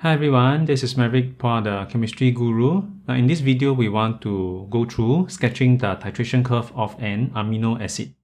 Hi everyone, this is Maverick Pua, the chemistry guru. Now in this video, we want to go through sketching the titration curve of an amino acid.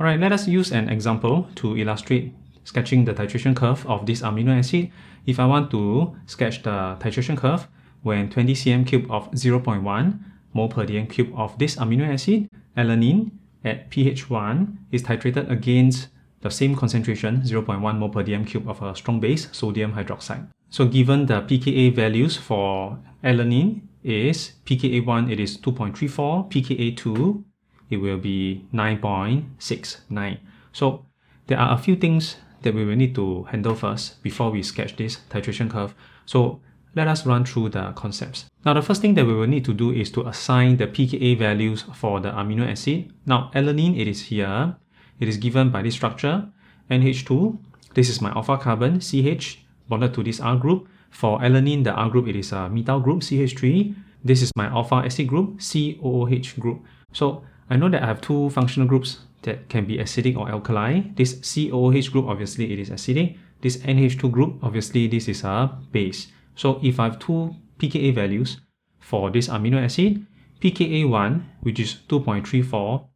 Alright, let us use an example to illustrate sketching the titration curve of this amino acid. If I want to sketch the titration curve when 20 cm cube of 0.1 mole per dm cube of this amino acid, alanine, at pH 1 is titrated against the same concentration, 0.1 mole per dm cube of a strong base, sodium hydroxide. So given the pKa values for alanine is pKa1 it is 2.34, pKa2 it will be 9.69. So there are a few things that we will need to handle first before we sketch this titration curve. So let us run through the concepts. Now the first thing that we will need to do is to assign the pKa values for the amino acid. Now alanine it is here. It is given by this structure, NH2. This is my alpha carbon, CH, bonded to this R group. For alanine, the R group, it is a methyl group, CH3. This is my alpha acid group, COOH group. So I know that I have two functional groups that can be acidic or alkali. This COOH group, obviously it is acidic. This NH2 group, obviously this is a base. So if I have two pKa values for this amino acid, pKa1, which is 2.34,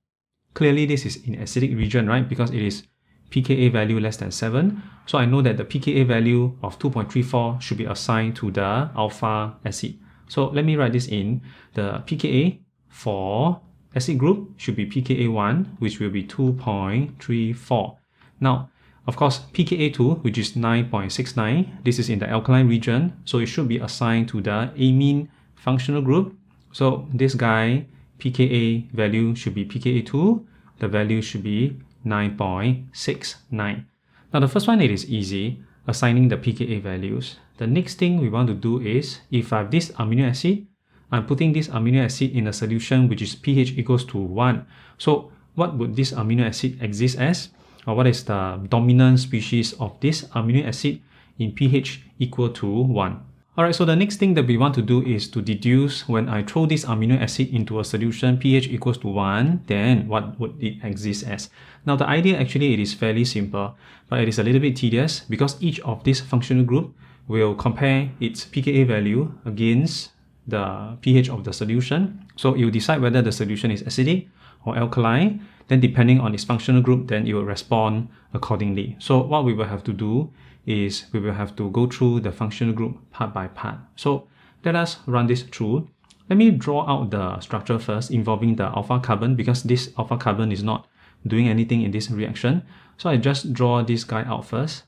clearly this is in acidic region, right? Because it is pKa value less than 7. So I know that the pKa value of 2.34 should be assigned to the alpha acid. So let me write this in. The pKa for acid group should be pKa1, which will be 2.34. Now, of course, pKa2, which is 9.69, this is in the alkaline region, so it should be assigned to the amine functional group. So this guy, pKa value should be pKa2, the value should be 9.69. Now the first one, it is easy, assigning the pKa values. The next thing we want to do is, if I have this amino acid, I'm putting this amino acid in a solution which is pH equals to 1. So what would this amino acid exist as? Or what is the dominant species of this amino acid in pH equal to 1? Alright, so the next thing that we want to do is to deduce when I throw this amino acid into a solution pH equals to 1, then what would it exist as? Now the idea actually it is fairly simple, but it is a little bit tedious because each of this functional group will compare its pKa value against the pH of the solution. So it will decide whether the solution is acidic or alkali. Then depending on its functional group, then it will respond accordingly. So what we will have to do is we will have to go through the functional group part by part. So let us run this through. Let me draw out the structure first involving the alpha carbon because this alpha carbon is not doing anything in this reaction. So I just draw this guy out first.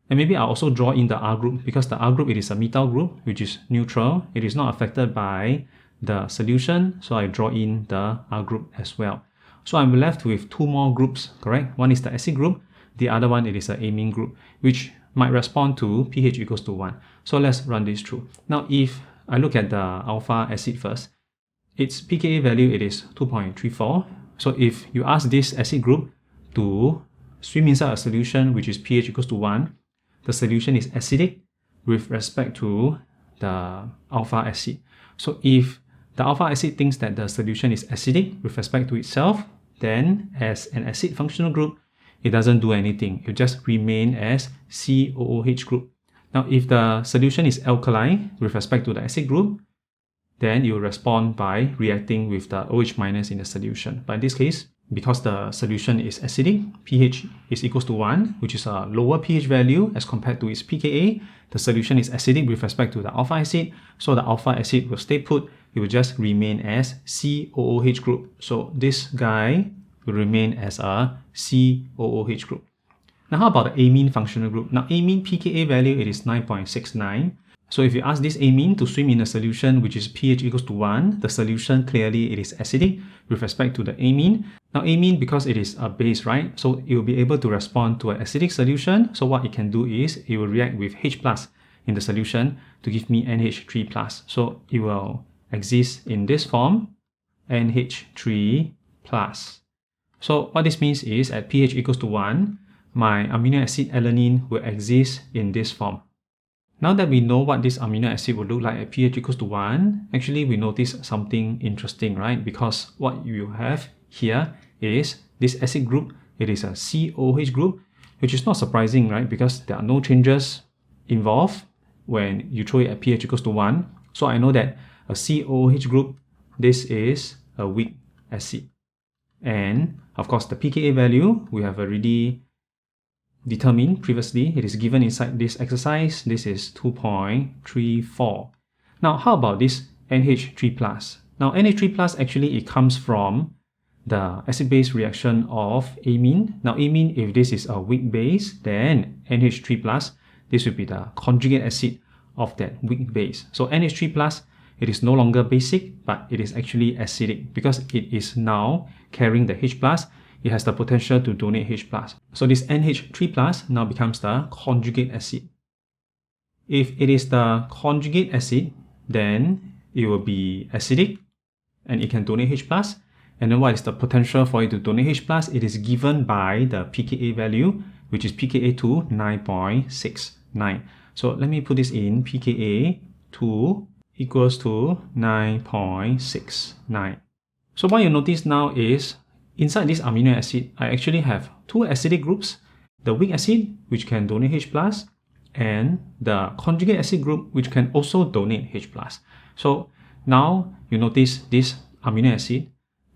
And maybe I'll also draw in the R group because the R group, it is a methyl group, which is neutral. It is not affected by the solution. So I draw in the R group as well. So I'm left with two more groups, correct? One is the acid group. The other one, it is an amine group, which might respond to pH equals to 1. So let's run this through. Now, if I look at the alpha acid first, its pKa value, it is 2.34. So if you ask this acid group to swim inside a solution which is pH equals to 1, the solution is acidic with respect to the alpha acid. So if the alpha acid thinks that the solution is acidic with respect to itself, then as an acid functional group, it doesn't do anything. It just remain as COOH group. Now, if the solution is alkali with respect to the acid group, then you will respond by reacting with the OH minus in the solution. But in this case, because the solution is acidic, pH is equals to 1, which is a lower pH value as compared to its pKa. The solution is acidic with respect to the alpha acid, so the alpha acid will stay put. It will just remain as COOH group. So this guy will remain as a COOH group. Now how about the amine functional group? Now amine pKa value, it is 9.69. So if you ask this amine to swim in a solution which is pH equals to 1, the solution clearly it is acidic with respect to the amine. Now amine, because it is a base, right? So it will be able to respond to an acidic solution. So what it can do is it will react with H plus in the solution to give me NH3 plus. So it will exist in this form, NH3 plus. So what this means is at pH equals to 1, my amino acid alanine will exist in this form. Now that we know what this amino acid will look like at pH equals to 1, actually we notice something interesting, right? Because what you have here is this acid group, it is a COOH group, which is not surprising, right? Because there are no changes involved when you throw it at pH equals to 1. So I know that a COOH group, this is a weak acid. And of course, the pKa value we have already determined previously. It is given inside this exercise. This is 2.34. Now, how about this NH3+? Now, NH3+, actually, it comes from the acid-base reaction of amine. Now, amine, if this is a weak base, then NH3+, this will be the conjugate acid of that weak base. So, NH3+, it is no longer basic, but it is actually acidic because it is now carrying the H+. It has the potential to donate H+. So, this NH3+ now becomes the conjugate acid. If it is the conjugate acid, then it will be acidic and it can donate H+. And then what is the potential for it to donate H+? It is given by the pKa value, which is pKa2 9.69. So let me put this in. pKa2 equals to 9.69. So what you notice now is inside this amino acid, I actually have two acidic groups, the weak acid, which can donate H+, and the conjugate acid group, which can also donate H+. So now you notice this amino acid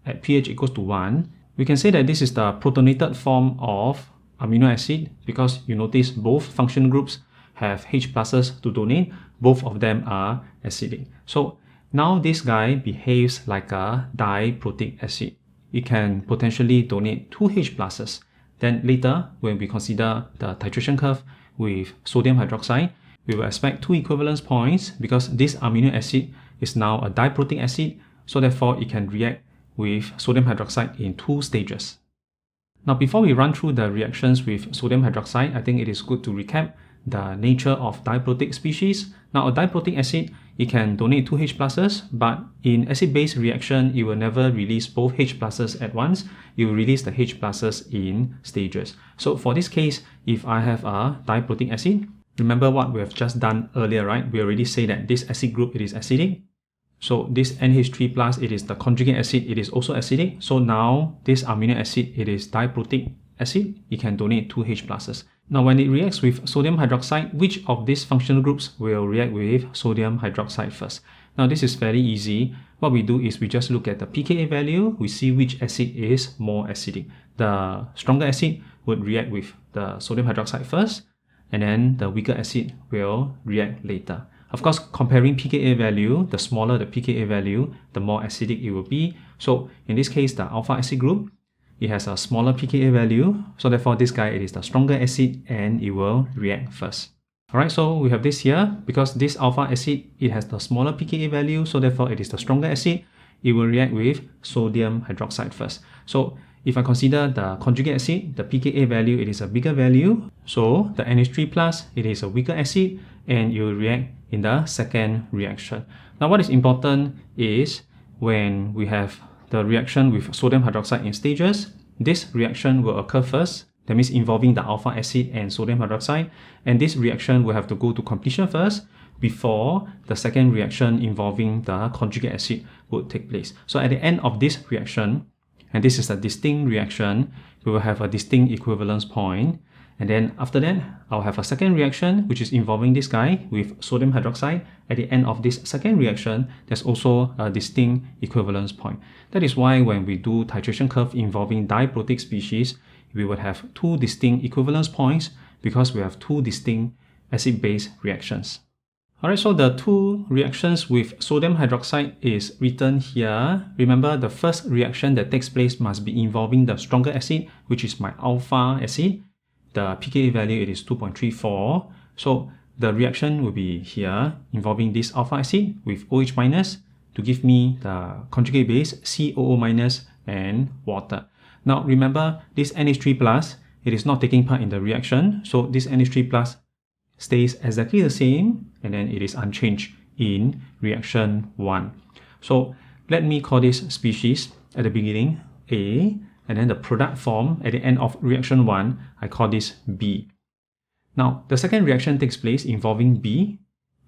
at pH equals to 1. We can say that this is the protonated form of amino acid because you notice both function groups have H pluses to donate. Both of them are acidic. So now this guy behaves like a diprotic acid. It can potentially donate 2 H pluses. Then later, when we consider the titration curve with sodium hydroxide, we will expect 2 equivalence points because this amino acid is now a diprotic acid, so therefore it can react with sodium hydroxide in 2 stages. Now before we run through the reactions with sodium hydroxide, I think it is good to recap the nature of diprotic species. Now a diprotic acid, it can donate 2 H pluses, but in acid-base reaction, it will never release both H pluses at once. It will release the H pluses in stages. So for this case, if I have a diprotic acid, remember what we have just done earlier, right? We already say that this acid group, it is acidic. So this NH3+, it is the conjugate acid, it is also acidic. So now this amino acid, it is diprotic acid, it can donate 2 H pluses. Now when it reacts with sodium hydroxide, which of these functional groups will react with sodium hydroxide first? Now this is very easy. What we do is we just look at the pKa value, we see which acid is more acidic. The stronger acid would react with the sodium hydroxide first, and then the weaker acid will react later. Of course, comparing pKa value, the smaller the pKa value, the more acidic it will be. So in this case, the alpha acid group, it has a smaller pKa value. So therefore, this guy, it is the stronger acid and it will react first. Alright, so we have this here. Because this alpha acid, it has the smaller pKa value. So therefore, it is the stronger acid. It will react with sodium hydroxide first. So if I consider the conjugate acid, the pKa value, it is a bigger value. So the NH3+, it is a weaker acid and it will react in the second reaction. Now what is important is when we have the reaction with sodium hydroxide in stages, this reaction will occur first. That means involving the alpha acid and sodium hydroxide. And this reaction will have to go to completion first before the second reaction involving the conjugate acid would take place. So at the end of this reaction, and this is a distinct reaction, we will have a distinct equivalence point. And then after that, I'll have a second reaction, which is involving this guy with sodium hydroxide. At the end of this second reaction, there's also a distinct equivalence point. That is why when we do titration curve involving diprotic species, we would have 2 distinct equivalence points because we have 2 distinct acid-base reactions. Alright, so the 2 reactions with sodium hydroxide is written here. Remember, the first reaction that takes place must be involving the stronger acid, which is my alpha acid. The pKa value, it is 2.34. So the reaction will be here involving this alpha acid with OH minus to give me the conjugate base COO minus and water. Now remember, this NH3+, it is not taking part in the reaction. So this NH3+ stays exactly the same and then it is unchanged in reaction 1. So let me call this species at the beginning A, and then the product form at the end of reaction 1, I call this B. Now, the second reaction takes place involving B,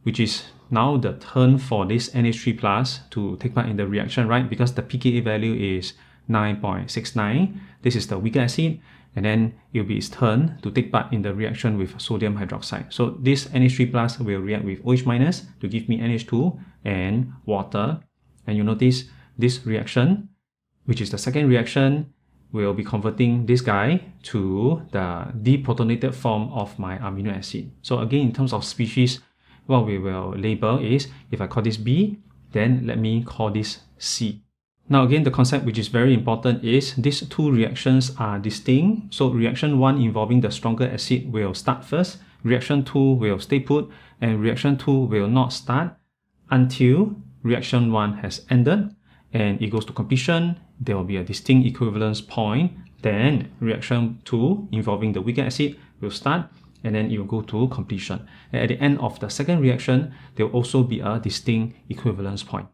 which is now the turn for this NH3+ to take part in the reaction, right? Because the pKa value is 9.69. This is the weaker acid. and then it will be its turn to take part in the reaction with sodium hydroxide. So this NH3 plus will react with OH minus to give me NH2 and water. And you notice this reaction, which is the second reaction, will be converting this guy to the deprotonated form of my amino acid. So again, in terms of species, what we will label is, if I call this B, then let me call this C. Now again, the concept which is very important is these two reactions are distinct. So reaction 1 involving the stronger acid will start first, reaction 2 will stay put, and reaction 2 will not start until reaction 1 has ended and it goes to completion. There will be a distinct equivalence point. Then reaction 2 involving the weaker acid will start and then it will go to completion. And at the end of the second reaction, there will also be a distinct equivalence point.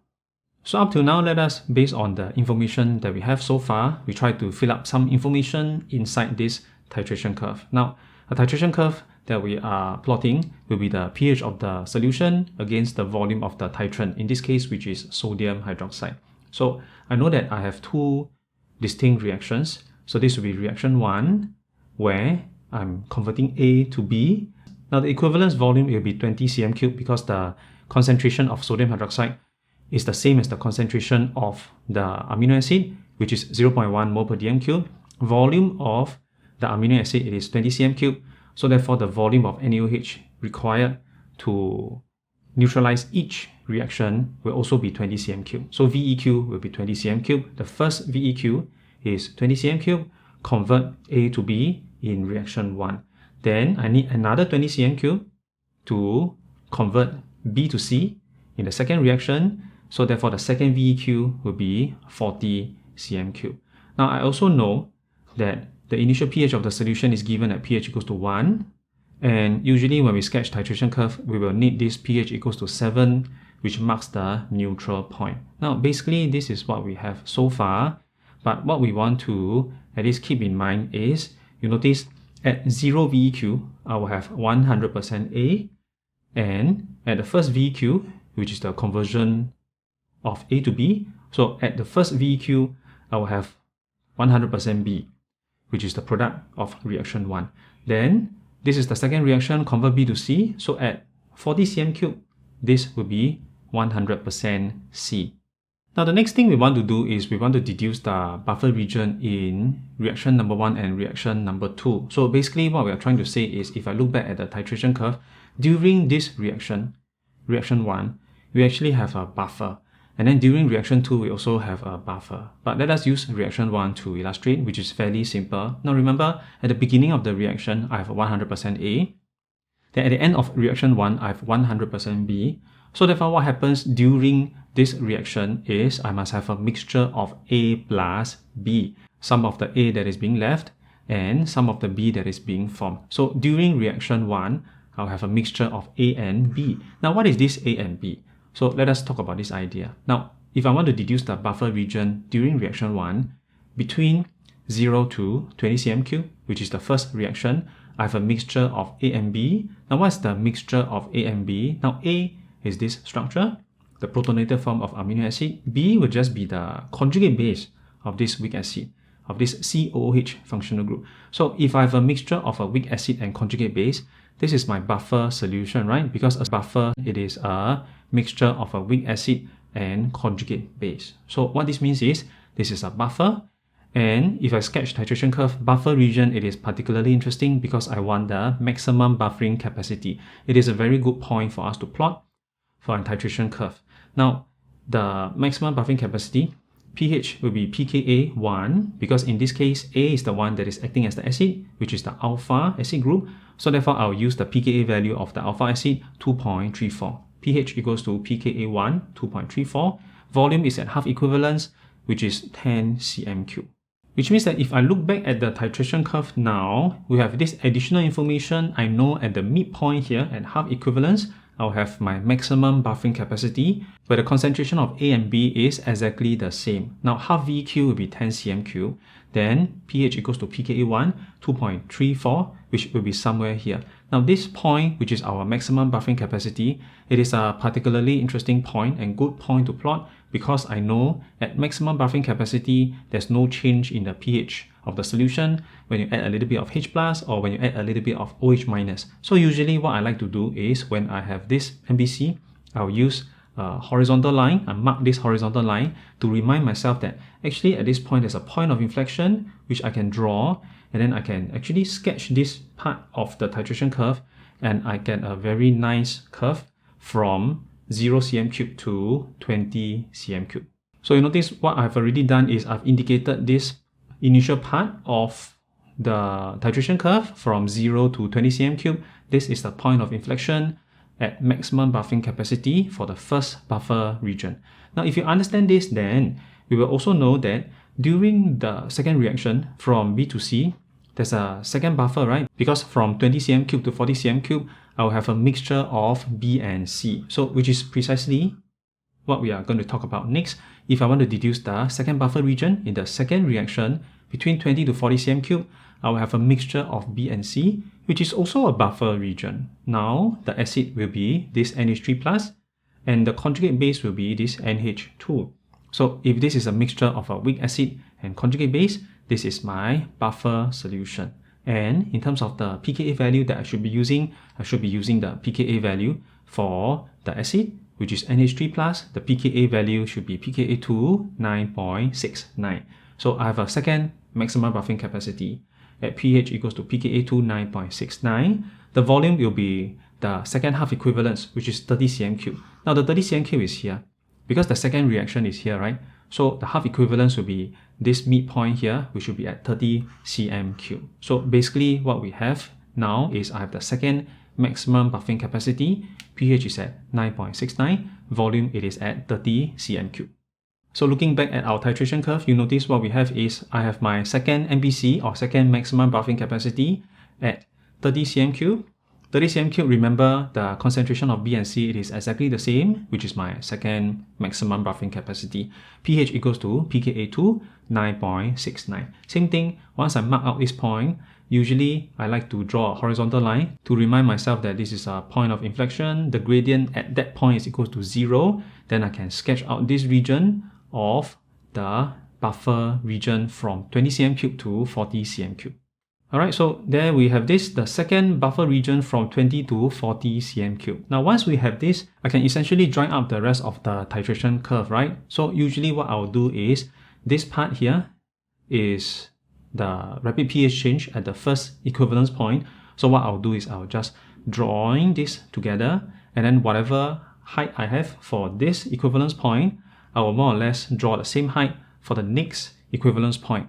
So up till now, let us, based on the information that we have so far, we try to fill up some information inside this titration curve. Now, a titration curve that we are plotting will be the pH of the solution against the volume of the titrant, in this case, which is sodium hydroxide. So I know that I have two distinct reactions. So this will be reaction 1, where I'm converting A to B. Now the equivalence volume will be 20 cm3 because the concentration of sodium hydroxide is the same as the concentration of the amino acid, which is 0.1 mole per dm cube. Volume of the amino acid, it is 20 cm3. So therefore, the volume of NaOH required to neutralize each reaction will also be 20 cm3. So VEQ will be 20 cm3. The first VEQ is 20 cm3. Convert A to B in reaction 1. Then I need another 20 cm3 to convert B to C in the second reaction. So therefore, the second VEQ will be 40 cm3. Now, I also know that the initial pH of the solution is given at pH equals to 1. And usually when we sketch titration curve, we will need this pH equals to 7, which marks the neutral point. Now, basically, this is what we have so far. But what we want to at least keep in mind is, you notice at 0 VEQ, I will have 100% A. And at the first VEQ, which is the conversion of A to B, so at the first VEQ, I will have 100% B, which is the product of reaction 1. Then, this is the second reaction, convert B to C. So at 40 cm3, this will be 100% C. Now the next thing we want to do is we want to deduce the buffer region in reaction number 1 and reaction number 2. So basically what we are trying to say is, if I look back at the titration curve, during this reaction, reaction 1, we actually have a buffer. And then during reaction 2, we also have a buffer. But let us use reaction 1 to illustrate, which is fairly simple. Now remember, at the beginning of the reaction, I have 100% A. Then at the end of reaction 1, I have 100% B. So therefore, what happens during this reaction is I must have a mixture of A plus B. Some of the A that is being left and some of the B that is being formed. So during reaction 1, I'll have a mixture of A and B. Now what is this A and B? So let us talk about this idea. Now, if I want to deduce the buffer region during reaction 1, between 0 to 20 cm3, which is the first reaction, I have a mixture of A and B. Now, what's the mixture of A and B? Now, A is this structure, the protonated form of amino acid. B will just be the conjugate base of this weak acid, of this COOH functional group. So if I have a mixture of a weak acid and conjugate base, this is my buffer solution, right? Because a buffer, it is a mixture of a weak acid and conjugate base. So what this means is, this is a buffer. And if I sketch titration curve, buffer region, it is particularly interesting because I want the maximum buffering capacity. It is a very good point for us to plot for a titration curve. Now, the maximum buffering capacity, pH will be pKa 1, because in this case, A is the one that is acting as the acid, which is the alpha acid group. So therefore, I'll use the pKa value of the alpha acid, 2.34. pH equals to pKa 1, 2.34. Volume is at half equivalence, which is 10 cm3. Which means that if I look back at the titration curve now, we have this additional information. I know at the midpoint here, at half equivalence, I'll have my maximum buffering capacity, where the concentration of A and B is exactly the same. Now, half VEQ will be 10 cm3. Then pH equals to pKa 1, 2.34, which will be somewhere here. Now, this point, which is our maximum buffering capacity, it is a particularly interesting point and good point to plot because I know at maximum buffering capacity, there's no change in the pH of the solution, when you add a little bit of H plus, or when you add a little bit of OH minus. So usually what I like to do is when I have this MBC, I'll use a horizontal line. I mark this horizontal line to remind myself that actually at this point there's a point of inflection which I can draw, and then I can actually sketch this part of the titration curve, and I get a very nice curve from 0 cm cube to 20 cm cube. So you notice what I've already done is I've indicated this initial part of the titration curve from 0 to 20 cm cube. This is the point of inflection at maximum buffering capacity for the first buffer region. Now if you understand this, then we will also know that during the second reaction from B to C, there's a second buffer, right? Because from 20 cm cube to 40 cm cube, I will have a mixture of B and C. So which is precisely what we are going to talk about next. If I want to deduce the second buffer region in the second reaction between 20 to 40 cm cube, I will have a mixture of B and C, which is also a buffer region. Now the acid will be this NH3+, and the conjugate base will be this NH2. So if this is a mixture of a weak acid and conjugate base, this is my buffer solution. And in terms of the pKa value that I should be using the pKa value for the acid, which is NH3+, the pKa value should be pKa2 9.69. So I have a second maximum buffering capacity at pH equals to pKa2 9.69. The volume will be the second half equivalence, which is 30 cm cube. Now the 30 cm cube is here because the second reaction is here, right? So the half equivalence will be this midpoint here, which should be at 30 cm cube. So basically what we have now is I have the second maximum buffering capacity. pH is at 9.69, volume it is at 30 cm cube. So looking back at our titration curve, you notice what we have is I have my second MBC or second maximum buffering capacity at 30 cm cube. 30 cm cube, remember the concentration of B and C, it is exactly the same, which is my second maximum buffering capacity. pH equals to pKa2 9.69. Same thing, once I mark out this point, usually I like to draw a horizontal line to remind myself that this is a point of inflection. The gradient at that point is equal to 0. Then I can sketch out this region of the buffer region from 20 cm cube to 40 cm cube. Alright, so there we have this, the second buffer region from 20 to 40 cm cube. Now once we have this, I can essentially join up the rest of the titration curve, right? So usually what I'll do is, this part here is the rapid pH change at the first equivalence point. So what I'll do is I'll just drawing this together, and then whatever height I have for this equivalence point, I will more or less draw the same height for the next equivalence point.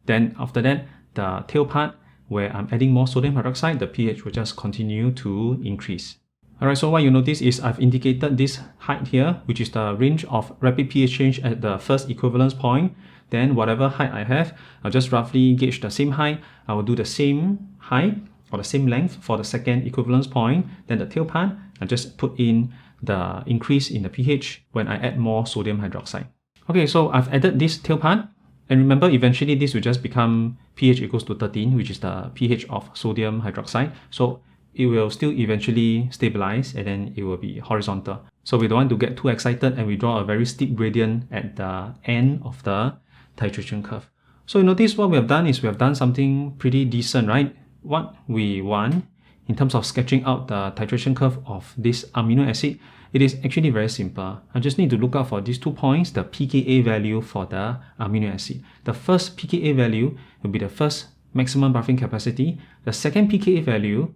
Then after that, the tail part where I'm adding more sodium hydroxide, the pH will just continue to increase. Alright, so what you notice is I've indicated this height here, which is the range of rapid pH change at the first equivalence point. Then whatever height I have, I'll just roughly gauge the same height. I will do the same height or the same length for the second equivalence point. Then the tail part, I just put in the increase in the pH when I add more sodium hydroxide. Okay, so I've added this tail part. And remember, eventually this will just become pH equals to 13, which is the pH of sodium hydroxide. So it will still eventually stabilize, and then it will be horizontal. So we don't want to get too excited and we draw a very steep gradient at the end of the titration curve. So you notice what we have done is we have done something pretty decent, right? What we want in terms of sketching out the titration curve of this amino acid, it is actually very simple. I just need to look out for these 2 points, the pKa value for the amino acid. The first pKa value will be the first maximum buffering capacity. The second pKa value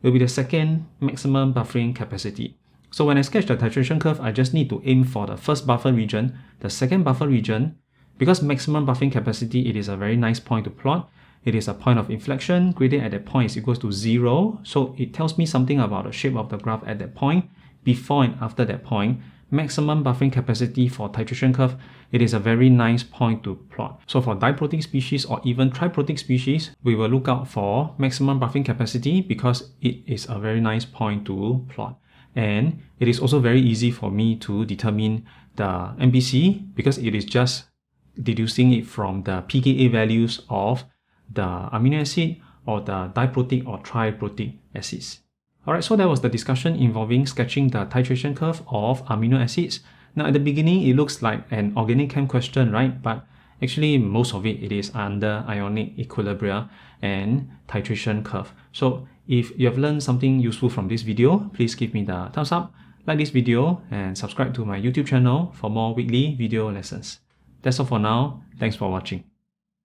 will be the second maximum buffering capacity. So when I sketch the titration curve, I just need to aim for the first buffer region, the second buffer region. Because maximum buffering capacity, it is a very nice point to plot. It is a point of inflection. Gradient at that point is equals to 0. So it tells me something about the shape of the graph at that point. Before and after that point, maximum buffering capacity for titration curve, it is a very nice point to plot. So for diprotic species or even triprotic species, we will look out for maximum buffering capacity because it is a very nice point to plot. And it is also very easy for me to determine the MBC because it is just deducing it from the pKa values of the amino acid or the diprotic or triprotic acids. Alright, so that was the discussion involving sketching the titration curve of amino acids. Now at the beginning, it looks like an organic chem question, right? But Actually, most of it is under ionic equilibria and titration curve. So if you have learned something useful from this video, please give me the thumbs up, like this video, and subscribe to my YouTube channel for more weekly video lessons. That's all for now. Thanks for watching.